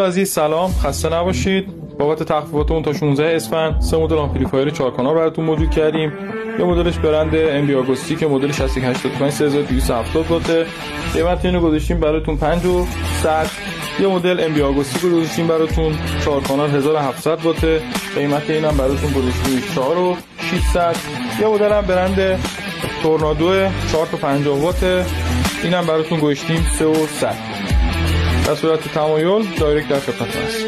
عزیز سلام، خسته نباشید. بابت تخفیفاتمون تا 16 اسفند 3 مدل آمپلیفایر 4 کانال براتون موجود کردیم. یه مدلش برند ام بی آگوستی که مدل 6185 3270 واته. قیمت اینو گذاشتیم براتون 5100. یه مدل ام بی آگوستی گذاشتیم براتون 4 کانال 1700 واته. قیمت اینم براتون گذاشتیم 4600. یه مدل هم برند تورنادو 4 تا 50 واته. اینم براتون گذاشتیم 3100. در صورت تمایل دایرکت در خدمتتون هست.